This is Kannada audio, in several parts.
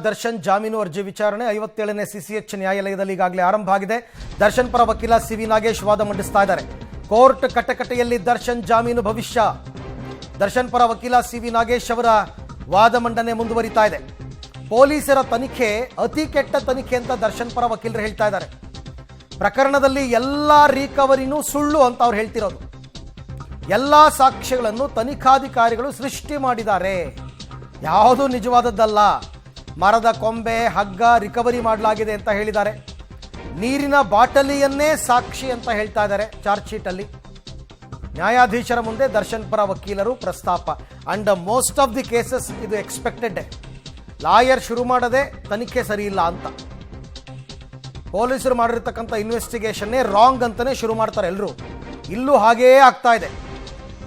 ದರ್ಶನ್ ಜಾಮೀನು ಅರ್ಜಿ ವಿಚಾರಣೆ 57ನೇ ಸಿಸಿಎಚ್ ನ್ಯಾಯಾಲಯದಲ್ಲಿ ಈಗಾಗಲೇ ಆರಂಭ ಆಗಿದೆ. ದರ್ಶನ್ ಪರ ವಕೀಲ ಸಿವಿ ನಾಗೇಶ್ ವಾದ ಮಂಡಿಸ್ತಾ ಇದ್ದಾರೆ. ಕೋರ್ಟ್ ಕಟಕಟೆಯಲ್ಲಿ ದರ್ಶನ್ ಜಾಮೀನು ಭವಿಷ್ಯ. ದರ್ಶನ್ ಪರ ವಕೀಲ ಸಿವಿ ನಾಗೇಶ್ ಅವರ ವಾದ ಮಂಡನೆ ಮುಂದುವರಿತಾ ಇದೆ. ಪೊಲೀಸರ ತನಿಖೆ ಅತಿ ಕೆಟ್ಟ ತನಿಖೆ ಅಂತ ದರ್ಶನ್ ಪರ ವಕೀಲರು ಹೇಳ್ತಾ ಇದ್ದಾರೆ. ಪ್ರಕರಣದಲ್ಲಿ ಎಲ್ಲ ರಿಕವರಿನೂ ಸುಳ್ಳು ಅಂತ ಅವ್ರು ಹೇಳ್ತಿರೋದು. ಎಲ್ಲ ಸಾಕ್ಷ್ಯಗಳನ್ನು ತನಿಖಾಧಿಕಾರಿಗಳು ಸೃಷ್ಟಿ ಮಾಡಿದ್ದಾರೆ, ಯಾವುದು ನಿಜವಾದದ್ದಲ್ಲ. ಮರದ ಕೊಂಬೆ, ಹಗ್ಗ ರಿಕವರಿ ಮಾಡಲಾಗಿದೆ ಅಂತ ಹೇಳಿದ್ದಾರೆ. ನೀರಿನ ಬಾಟಲಿಯನ್ನೇ ಸಾಕ್ಷಿ ಅಂತ ಹೇಳ್ತಾ ಇದ್ದಾರೆ ಚಾರ್ಜ್ ಶೀಟಲ್ಲಿ. ನ್ಯಾಯಾಧೀಶರ ಮುಂದೆ ದರ್ಶನ್ ಪರ ವಕೀಲರು ಪ್ರಸ್ತಾಪ. And most of the cases ಇದು ಎಕ್ಸ್ಪೆಕ್ಟೆಡ್. ಲಾಯರ್ ಶುರು ಮಾಡದೆ ತನಿಖೆ ಸರಿ ಇಲ್ಲ ಅಂತ, ಪೊಲೀಸರು ಮಾಡಿರ್ತಕ್ಕಂಥ ಇನ್ವೆಸ್ಟಿಗೇಷನ್ನೇ ರಾಂಗ್ ಅಂತಾನೆ ಶುರು ಮಾಡ್ತಾರೆ ಎಲ್ಲರೂ. ಇಲ್ಲೂ ಹಾಗೇ ಆಗ್ತಾ ಇದೆ.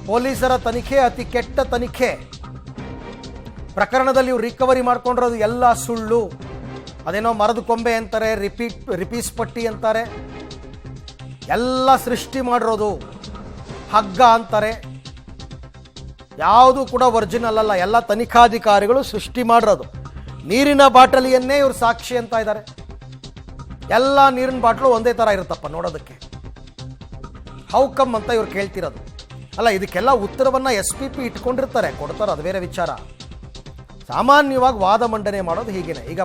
ಪೊಲೀಸರ ತನಿಖೆ ಅತಿ ಕೆಟ್ಟ ತನಿಖೆ. ಪ್ರಕರಣದಲ್ಲಿ ಇವ್ರು ರಿಕವರಿ ಮಾಡ್ಕೊಂಡಿರೋದು ಎಲ್ಲ ಸುಳ್ಳು. ಅದೇನೋ ಮರದ ಕೊಂಬೆ ಅಂತಾರೆ, ರಿಪೀಸ್ ಪಟ್ಟಿ ಅಂತಾರೆ, ಎಲ್ಲ ಸೃಷ್ಟಿ ಮಾಡಿರೋದು. ಹಗ್ಗ ಅಂತಾರೆ, ಯಾವುದು ಕೂಡ ಒರಿಜಿನಲ್ ಅಲ್ಲ, ಎಲ್ಲ ತನಿಖಾಧಿಕಾರಿಗಳು ಸೃಷ್ಟಿ ಮಾಡಿರೋದು. ನೀರಿನ ಬಾಟಲಿಯನ್ನೇ ಇವ್ರು ಸಾಕ್ಷಿ ಅಂತ ಇದ್ದಾರೆ. ಎಲ್ಲ ನೀರಿನ ಬಾಟ್ಲು ಒಂದೇ ಥರ ಇರುತ್ತಪ್ಪ ನೋಡೋದಕ್ಕೆ. ಹೌ ಕಮ್ ಅಂತ ಇವ್ರು ಕೇಳ್ತಿರೋದು. ಅಲ್ಲ, ಇದಕ್ಕೆಲ್ಲ ಉತ್ತರವನ್ನು SPP ಇಟ್ಕೊಂಡಿರ್ತಾರೆ, ಕೊಡ್ತಾರೆ, ಅದು ಬೇರೆ ವಿಚಾರ. ಸಾಮಾನ್ಯವಾಗಿ ವಾದ ಮಂಡನೆ ಮಾಡೋದು ಹೀಗೇನೆ. ಈಗ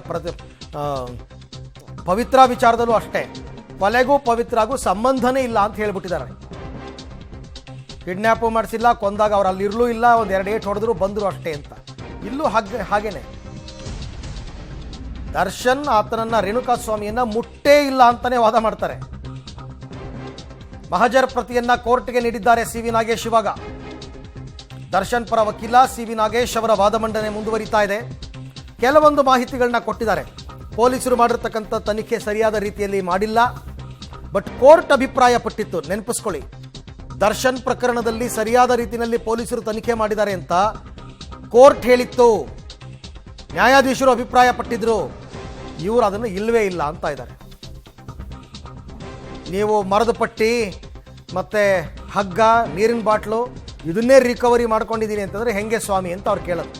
ಪವಿತ್ರ ವಿಚಾರದಲ್ಲೂ ಅಷ್ಟೇ, ಕೊಲೆಗೂ ಪವಿತ್ರಾಗೂ ಸಂಬಂಧನೇ ಇಲ್ಲ ಅಂತ ಹೇಳ್ಬಿಟ್ಟಿದ್ದಾರೆ. ಕಿಡ್ನ್ಯಾಪು ಮಾಡಿಸಿಲ್ಲ, ಕೊಂದಾಗ ಅವ್ರು ಅಲ್ಲಿ ಇರಲೂ ಇಲ್ಲ, ಒಂದೆರಡು ಏಟ್ ಹೊಡೆದ್ರು ಬಂದರು ಅಷ್ಟೇ ಅಂತ. ಇಲ್ಲೂ ಹಾಗೇನೆ. ದರ್ಶನ್ ಆತನನ್ನ ರೇಣುಕಾ ಸ್ವಾಮಿಯನ್ನ ಮುಟ್ಟೇ ಇಲ್ಲ ಅಂತಾನೆ ವಾದ ಮಾಡ್ತಾರೆ. ಮಹಜರ್ ಪ್ರತಿಯನ್ನ ಕೋರ್ಟ್ಗೆ ನೀಡಿದ್ದಾರೆ ಸಿವಿ ನಾಗೇಶ್. ಇವಾಗ ದರ್ಶನ್ ಪರ ವಕೀಲ ಸಿವಿ ನಾಗೇಶ್ ಅವರ ವಾದ ಮಂಡನೆ ಮುಂದುವರಿತಾ ಇದೆ. ಕೆಲವೊಂದು ಮಾಹಿತಿಗಳನ್ನ ಕೊಟ್ಟಿದ್ದಾರೆ. ಪೊಲೀಸರು ಮಾಡಿರ್ತಕ್ಕಂಥ ತನಿಖೆ ಸರಿಯಾದ ರೀತಿಯಲ್ಲಿ ಮಾಡಿಲ್ಲ, ಬಟ್ ಕೋರ್ಟ್ ಅಭಿಪ್ರಾಯ ಪಟ್ಟಿತ್ತು. ನೆನಪಿಸ್ಕೊಳ್ಳಿ, ದರ್ಶನ್ ಪ್ರಕರಣದಲ್ಲಿ ಸರಿಯಾದ ರೀತಿಯಲ್ಲಿ ಪೊಲೀಸರು ತನಿಖೆ ಮಾಡಿದ್ದಾರೆ ಅಂತ ಕೋರ್ಟ್ ಹೇಳಿತ್ತು. ನ್ಯಾಯಾಧೀಶರು ಅಭಿಪ್ರಾಯ ಪಟ್ಟಿದ್ರು. ಇವರು ಅದನ್ನು ಇಲ್ಲವೇ ಇಲ್ಲ ಅಂತ ಇದ್ದಾರೆ. ನೀವು ಮರದ ಪಟ್ಟಿ ಮತ್ತೆ ಹಗ್ಗ, ನೀರಿನ ಬಾಟ್ಲು ಇದನ್ನೇ ರಿಕವರಿ ಮಾಡ್ಕೊಂಡಿದ್ದೀನಿ ಅಂತಂದ್ರೆ ಹೆಂಗೆ ಸ್ವಾಮಿ ಅಂತ ಅವ್ರು ಕೇಳೋದು.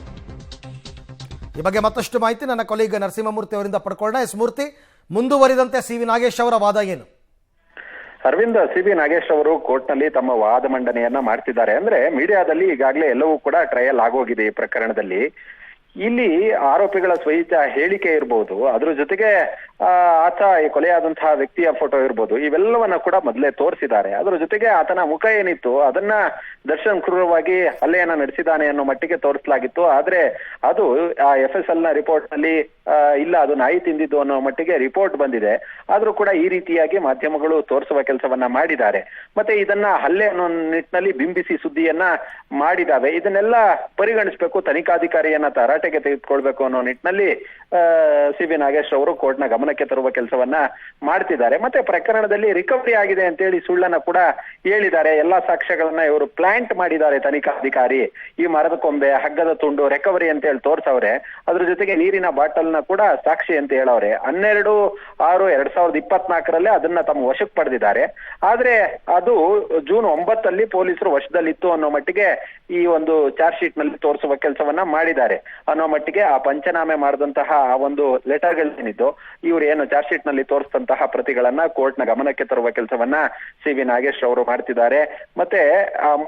ಈ ಬಗ್ಗೆ ಮತ್ತಷ್ಟು ಮಾಹಿತಿ ನನ್ನ ಕೊಲೀಗ್ ನರಸಿಂಹಮೂರ್ತಿ ಅವರಿಂದ ಪಡ್ಕೊಳ್ಳೋಣ. ಮೂರ್ತಿ, ಮುಂದುವರಿದಂತೆ ಸಿವಿ ನಾಗೇಶ್ ಅವರ ವಾದ ಏನು? ಅರವಿಂದ್, ಸಿವಿ ನಾಗೇಶ್ ಅವರು ಕೋರ್ಟ್ನಲ್ಲಿ ತಮ್ಮ ವಾದ ಮಂಡನೆಯನ್ನ ಮಾಡ್ತಿದ್ದಾರೆ. ಅಂದ್ರೆ ಮೀಡಿಯಾದಲ್ಲಿ ಈಗಾಗಲೇ ಎಲ್ಲವೂ ಕೂಡ ಟ್ರಯಲ್ ಆಗೋಗಿದೆ ಈ ಪ್ರಕರಣದಲ್ಲಿ. ಇಲ್ಲಿ ಆರೋಪಿಗಳ ಸ್ವಯಿತ ಹೇಳಿಕೆ ಇರಬಹುದು, ಅದ್ರ ಜೊತೆಗೆ ಆತ ಕೊಲೆಯಾದಂತಹ ವ್ಯಕ್ತಿಯ ಫೋಟೋ ಇರ್ಬೋದು, ಇವೆಲ್ಲವನ್ನ ಕೂಡ ಮೊದಲೇ ತೋರಿಸಿದ್ದಾರೆ. ಅದ್ರ ಜೊತೆಗೆ ಆತನ ಮುಖ ಏನಿತ್ತು ಅದನ್ನ ದರ್ಶನ್ ಕ್ರೂರವಾಗಿ ಹಲ್ಲೆಯನ್ನ ನಡೆಸಿದ್ದಾನೆ ಅನ್ನೋ ಮಟ್ಟಿಗೆ ತೋರಿಸಲಾಗಿತ್ತು. ಆದ್ರೆ ಅದು FSL ನ ರಿಪೋರ್ಟ್ ನಲ್ಲಿ ಇಲ್ಲ, ಅದು ನಾಯಿ ತಿಂದಿದ್ದು ಅನ್ನೋ ಮಟ್ಟಿಗೆ ರಿಪೋರ್ಟ್ ಬಂದಿದೆ. ಆದ್ರೂ ಕೂಡ ಈ ರೀತಿಯಾಗಿ ಮಾಧ್ಯಮಗಳು ತೋರಿಸುವ ಕೆಲಸವನ್ನ ಮಾಡಿದ್ದಾರೆ. ಮತ್ತೆ ಇದನ್ನ ಹಲ್ಲೆ ಅನ್ನೋ ನಿಟ್ಟಿನಲ್ಲಿ ಬಿಂಬಿಸಿ ಸುದ್ದಿಯನ್ನ ಮಾಡಿದಾವೆ. ಇದನ್ನೆಲ್ಲ ಪರಿಗಣಿಸಬೇಕು, ತನಿಖಾಧಿಕಾರಿಯನ್ನ ತರಾಟೆಗೆ ತೆಗೆದುಕೊಳ್ಬೇಕು ಅನ್ನೋ ನಿಟ್ಟಿನಲ್ಲಿ ಸಿವಿ ನಾಗೇಶ್ ಅವರು ಕೋರ್ಟ್ನ ಗಮನಕ್ಕೆ ತರುವ ಕೆಲಸವನ್ನ ಮಾಡ್ತಿದ್ದಾರೆ. ಮತ್ತೆ ಪ್ರಕರಣದಲ್ಲಿ ರಿಕವರಿ ಆಗಿದೆ ಅಂತೇಳಿ ಸುಳ್ಳನ್ನ ಕೂಡ ಹೇಳಿದ್ದಾರೆ. ಎಲ್ಲಾ ಸಾಕ್ಷ್ಯಗಳನ್ನ ಇವರು ಪ್ಲಾಂಟ್ ಮಾಡಿದ್ದಾರೆ ತನಿಖಾಧಿಕಾರಿ. ಈ ಮರದ ಕೊಂಬೆ, ಹಗ್ಗದ ತುಂಡು ರಿಕವರಿ ಅಂತ ಹೇಳಿ ತೋರ್ಸವ್ರೆ. ಅದ್ರ ಜೊತೆಗೆ ನೀರಿನ ಬಾಟಲ್ ನ ಕೂಡ ಸಾಕ್ಷಿ ಅಂತ ಹೇಳವ್ರೆ. 12/6/2024 ಅದನ್ನ ತಮ್ಮ ವಶಕ್ಕೆ ಪಡೆದಿದ್ದಾರೆ. ಆದ್ರೆ ಅದು ಜೂನ್ 9 ಪೊಲೀಸರು ವಶದಲ್ಲಿತ್ತು ಅನ್ನೋ ಮಟ್ಟಿಗೆ ಈ ಒಂದು ಚಾರ್ಜ್ ಶೀಟ್ ನಲ್ಲಿ ತೋರಿಸುವ ಕೆಲಸವನ್ನ ಮಾಡಿದ್ದಾರೆ ಅನ್ನೋ ಮಟ್ಟಿಗೆ ಆ ಪಂಚನಾಮೆ ಮಾಡಿದಂತಹ ಆ ಒಂದು ಲೆಟರ್ಗಳೇನಿದ್ದು ಇವರು ಏನು ಚಾರ್ಜ್ ಶೀಟ್ ನಲ್ಲಿ ತೋರಿಸಿದಂತಹ ಪ್ರತಿಗಳನ್ನ ಕೋರ್ಟ್ ನ ಗಮನಕ್ಕೆ ತರುವ ಕೆಲಸವನ್ನ ಸಿವಿ ನಾಗೇಶ್ ಅವರು ಮಾಡ್ತಿದ್ದಾರೆ. ಮತ್ತೆ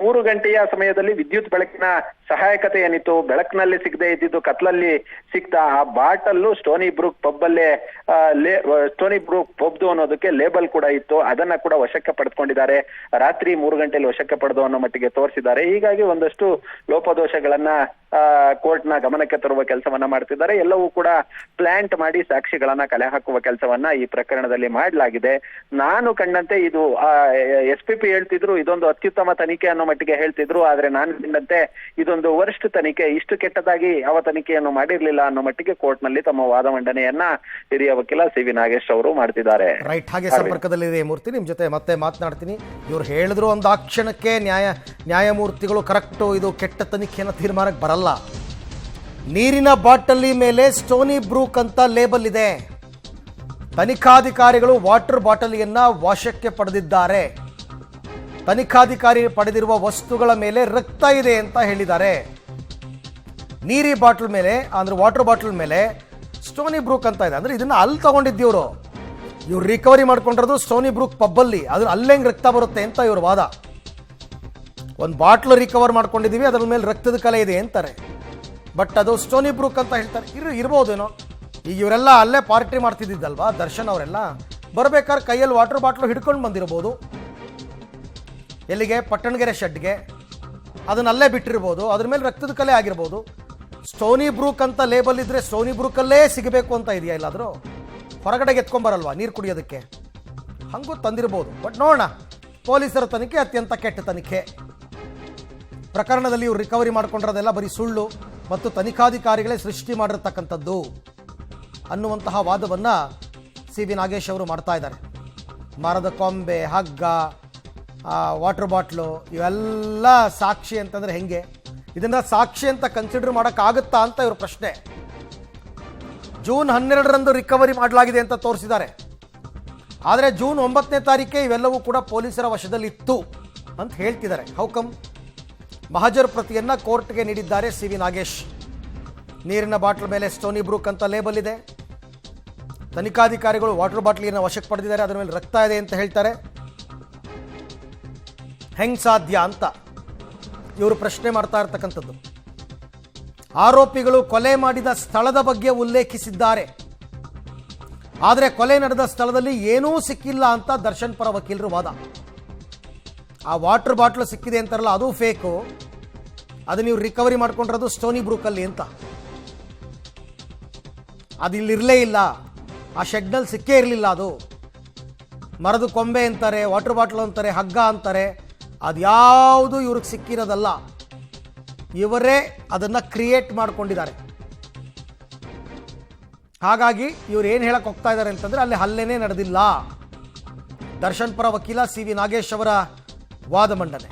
3 ಗಂಟೆಯ ಸಮಯದಲ್ಲಿ ವಿದ್ಯುತ್ ಬೆಳಕಿನ ಸಹಾಯಕತೆ ಏನಿತ್ತು, ಬೆಳಕಿನಲ್ಲಿ ಸಿಗದೆ ಇದ್ದಿದ್ದು ಕತ್ಲಲ್ಲಿ ಸಿಗ್ತಾ ಆ ಬಾಟಲ್ಲು ಸ್ಟೋನಿ ಬ್ರೂಕ್ ಪಬ್ಬಲ್ಲೇ ಸ್ಟೋನಿ ಬ್ರೂಕ್ ಪಬ್ದು ಅನ್ನೋದಕ್ಕೆ ಲೇಬಲ್ ಕೂಡ ಇತ್ತು. ಅದನ್ನ ಕೂಡ ವಶಕ್ಕೆ ಪಡೆದುಕೊಂಡಿದ್ದಾರೆ. ರಾತ್ರಿ 3 ಗಂಟೆಯಲ್ಲಿ ವಶಕ್ಕೆ ಪಡೆದು ಅನ್ನೋ ಮಟ್ಟಿಗೆ ತೋರಿಸಿದ್ದಾರೆ. ಹೀಗಾಗಿ ಒಂದಷ್ಟು ಲೋಪದೋಷಗಳನ್ನ ಕೋರ್ಟ್ನ ಗಮನಕ್ಕೆ ತರುವ ಕೆಲಸವನ್ನ ಮಾಡ್ತಿದ್ದಾರೆ. ಎಲ್ಲವೂ ಕೂಡ ಪ್ಲಾಂಟ್ ಮಾಡಿ ಸಾಕ್ಷಿಗಳನ್ನ ಕಲೆ ಹಾಕುವ ಕೆಲಸವನ್ನ ಈ ಪ್ರಕರಣದಲ್ಲಿ ಮಾಡಲಾಗಿದೆ. ನಾನು ಕಂಡಂತೆ ಇದು SPP ಹೇಳ್ತಿದ್ರು ಇದೊಂದು ಅತ್ಯುತ್ತಮ ತನಿಖೆ ಅನ್ನೋ ಮಟ್ಟಿಗೆ ಹೇಳ್ತಿದ್ರು. ಆದ್ರೆ ನಾನು ಕಂಡಂತೆ ಇದೊಂದು ವರ್ಸ್ಟ್ ತನಿಖೆ, ಇಷ್ಟು ಕೆಟ್ಟದಾಗಿ ಯಾವ ತನಿಖೆಯನ್ನು ಮಾಡಿರ್ಲಿಲ್ಲ ಅನ್ನೋ ಮಟ್ಟಿಗೆ ಕೋರ್ಟ್ ನಲ್ಲಿ ತಮ್ಮ ವಾದ ಮಂಡನೆಯನ್ನ ಹಿರಿಯ ವಕೀಲ ಸಿವಿ ನಾಗೇಶ್ ಅವರು ಮಾಡ್ತಿದ್ದಾರೆ. ರೈಟ್, ಹಾಗೆ ಸಂಪರ್ಕದಲ್ಲಿದೆ ಮೂರ್ತಿ, ನಿಮ್ ಜೊತೆ ಮತ್ತೆ ಮಾತನಾಡ್ತೀನಿ. ಇವ್ರು ಹೇಳಿದ್ರು ಒಂದು ಆ ಕ್ಷಣಕ್ಕೆ ನ್ಯಾಯಮೂರ್ತಿಗಳು ಕರೆಕ್ಟು ಇದು ಕೆಟ್ಟ ತನಿಖೆಯನ್ನು ತೀರ್ಮಾನಕ್ಕೆ ಬರಲ್ಲ. ನೀರಿನ ಬಾಟಲಿ ಮೇಲೆ ಸ್ಟೋನಿ ಬ್ರೂಕ್ ಅಂತ ಲೇಬಲ್ ಇದೆ. ತನಿಖಾಧಿಕಾರಿಗಳು ವಾಟರ್ ಬಾಟಲಿಯನ್ನ ವಶಕ್ಕೆ ಪಡೆದಿದ್ದಾರೆ. ತನಿಖಾಧಿಕಾರಿ ಪಡೆದಿರುವ ವಸ್ತುಗಳ ಮೇಲೆ ರಕ್ತ ಇದೆ ಅಂತ ಹೇಳಿದ್ದಾರೆ. ನೀರಿ ಬಾಟಲ್ ಮೇಲೆ, ಅಂದ್ರೆ ವಾಟರ್ ಬಾಟಲ್ ಮೇಲೆ ಸ್ಟೋನಿ ಬ್ರೂಕ್ ಅಂತ ಇದೆ. ಅಂದರೆ ಇದನ್ನು ಅಲ್ಲಿ ತಗೊಂಡಿದ್ದೀವ್ರು, ಇವ್ರು ರಿಕವರಿ ಮಾಡ್ಕೊಂಡಿರೋದು ಸ್ಟೋನಿ ಬ್ರೂಕ್ ಪಬ್ಬಲ್ಲಿ, ಅದ್ರ ಅಲ್ಲೆಂಗೆ ರಕ್ತ ಬರುತ್ತೆ ಅಂತ ಇವ್ರ ವಾದ. ಒಂದು ಬಾಟ್ಲು ರಿಕವರ್ ಮಾಡ್ಕೊಂಡಿದ್ದೀವಿ, ಅದರ ಮೇಲೆ ರಕ್ತದ ಕಲೆ ಇದೆ ಅಂತಾರೆ. ಬಟ್ ಅದು ಸ್ಟೋನಿ ಬ್ರೂಕ್ ಅಂತ ಹೇಳ್ತಾರೆ. ಇರ್ಬೋದೇನೋ. ಈಗ ಇವರೆಲ್ಲ ಅಲ್ಲೇ ಪಾರ್ಟಿ ಮಾಡ್ತಿದ್ದಿದ್ದಲ್ವಾ ದರ್ಶನ್ ಅವರೆಲ್ಲ, ಬರಬೇಕಾದ್ರೆ ಕೈಯಲ್ಲಿ ವಾಟರ್ ಬಾಟ್ಲು ಹಿಡ್ಕೊಂಡು ಬಂದಿರ್ಬೋದು. ಎಲ್ಲಿಗೆ? ಪಟ್ಟಣಗೆರೆ ಶೆಡ್ಗೆ. ಅದನ್ನಲ್ಲೇ ಬಿಟ್ಟಿರ್ಬೋದು, ಅದ್ರ ಮೇಲೆ ರಕ್ತದ ಕಲೆ ಆಗಿರ್ಬೋದು. ಸ್ಟೋನಿ ಬ್ರೂಕ್ ಅಂತ ಲೇಬಲ್ ಇದ್ದರೆ ಸ್ಟೋನಿ ಬ್ರೂಕಲ್ಲೇ ಸಿಗಬೇಕು ಅಂತ ಇದೆಯಾ? ಇಲ್ಲಾದರೂ ಹೊರಗಡೆಗೆ ಎತ್ಕೊಂಬರಲ್ವಾ ನೀರು ಕುಡಿಯೋದಕ್ಕೆ? ಹಂಗೂ ತಂದಿರ್ಬೋದು. ಬಟ್ ನೋಡೋಣ. ಪೊಲೀಸರ ತನಿಖೆ ಅತ್ಯಂತ ಕೆಟ್ಟ ತನಿಖೆ. ಪ್ರಕರಣದಲ್ಲಿ ಇವರು ರಿಕವರಿ ಮಾಡ್ಕೊಂಡಿರೋದೆಲ್ಲ ಬರೀ ಸುಳ್ಳು ಮತ್ತು ತನಿಖಾಧಿಕಾರಿಗಳೇ ಸೃಷ್ಟಿ ಮಾಡಿರ್ತಕ್ಕಂಥದ್ದು ಅನ್ನುವಂತಹ ವಾದವನ್ನು ಸಿ ವಿ ನಾಗೇಶ್ ಅವರು ಮಾಡ್ತಾ ಇದ್ದಾರೆ. ಮರದ ಕೊಂಬೆ, ಹಗ್ಗ, ವಾಟರ್ ಬಾಟ್ಲು ಇವೆಲ್ಲ ಸಾಕ್ಷಿ ಅಂತಂದರೆ ಹೆಂಗೆ? ಇದನ್ನು ಸಾಕ್ಷಿ ಅಂತ ಕನ್ಸಿಡರ್ ಮಾಡೋಕ್ಕಾಗುತ್ತಾ ಅಂತ ಇವ್ರ ಪ್ರಶ್ನೆ. ಜೂನ್ 12ರಂದು ರಿಕವರಿ ಮಾಡಲಾಗಿದೆ ಅಂತ ತೋರಿಸಿದ್ದಾರೆ. ಆದರೆ ಜೂನ್ 9ನೇ ತಾರೀಕೆ ಇವೆಲ್ಲವೂ ಕೂಡ ಪೊಲೀಸರ ವಶದಲ್ಲಿತ್ತು ಅಂತ ಹೇಳ್ತಿದ್ದಾರೆ. ಹೌಕಮ್ ಮಹಜರ್ ಪ್ರತಿಯನ್ನು ಕೋರ್ಟ್ಗೆ ನೀಡಿದ್ದಾರೆ ಸಿ ವಿ ನಾಗೇಶ್. ನೀರಿನ ಬಾಟ್ಲ್ ಮೇಲೆ ಸ್ಟೋನಿ ಬ್ರೂಕ್ ಅಂತ ಲೇಬಲ್ ಇದೆ. ತನಿಖಾಧಿಕಾರಿಗಳು ವಾಟರ್ ಬಾಟ್ಲಿಯನ್ನು ವಶಕ್ಕೆ ಪಡೆದಿದ್ದಾರೆ, ಅದರ ಮೇಲೆ ರಕ್ತ ಇದೆ ಅಂತ ಹೇಳ್ತಾರೆ. ಹೆಂಗೆ ಸಾಧ್ಯ ಅಂತ ಇವರು ಪ್ರಶ್ನೆ ಮಾಡ್ತಾ ಇರ್ತಕ್ಕಂಥದ್ದು. ಆರೋಪಿಗಳು ಕೊಲೆ ಮಾಡಿದ ಸ್ಥಳದ ಬಗ್ಗೆ ಉಲ್ಲೇಖಿಸಿದ್ದಾರೆ. ಆದರೆ ಕೊಲೆ ನಡೆದ ಸ್ಥಳದಲ್ಲಿ ಏನೂ ಸಿಕ್ಕಿಲ್ಲ ಅಂತ ದರ್ಶನ್ ಪರ ವಕೀಲರು ವಾದ. ಆ ವಾಟರ್ ಬಾಟ್ಲು ಸಿಕ್ಕಿದೆ ಅಂತಾರಲ್ಲ, ಅದು ಫೇಕು. ಅದು ನೀವು ರಿಕವರಿ ಮಾಡ್ಕೊಂಡಿರೋದು ಸ್ಟೋನಿ ಬ್ರೂಕಲ್ಲಿ ಅಂತ. ಅದು ಇಲ್ಲಿರಲೇ ಇಲ್ಲ, ಆ ಶೆಡ್ನಲ್ಲಿ ಸಿಕ್ಕೇ ಇರಲಿಲ್ಲ. ಅದು ಮರದ ಕೊಂಬೆ ಅಂತಾರೆ, ವಾಟರ್ ಬಾಟ್ಲು ಅಂತಾರೆ, ಹಗ್ಗ ಅಂತಾರೆ. ಅದ್ಯಾವುದು ಇವ್ರಿಗೆ ಸಿಕ್ಕಿರೋದಲ್ಲ. ಇವರೇ ಅದನ್ನು ಕ್ರಿಯೇಟ್ ಮಾಡ್ಕೊಂಡಿದ್ದಾರೆ. ಹಾಗಾಗಿ ಇವ್ರು ಏನು ಹೇಳಕ್ಕೆ ಹೋಗ್ತಾ ಇದ್ದಾರೆ ಅಂತಂದರೆ ಅಲ್ಲಿ ಹಲ್ಲೆನೇ ನಡೆದಿಲ್ಲ. ದರ್ಶನ್ ಪರ ವಕೀಲ ಸಿ ವಿ ನಾಗೇಶ್ ಅವರ ವಾದ ಮಂಡನೆ.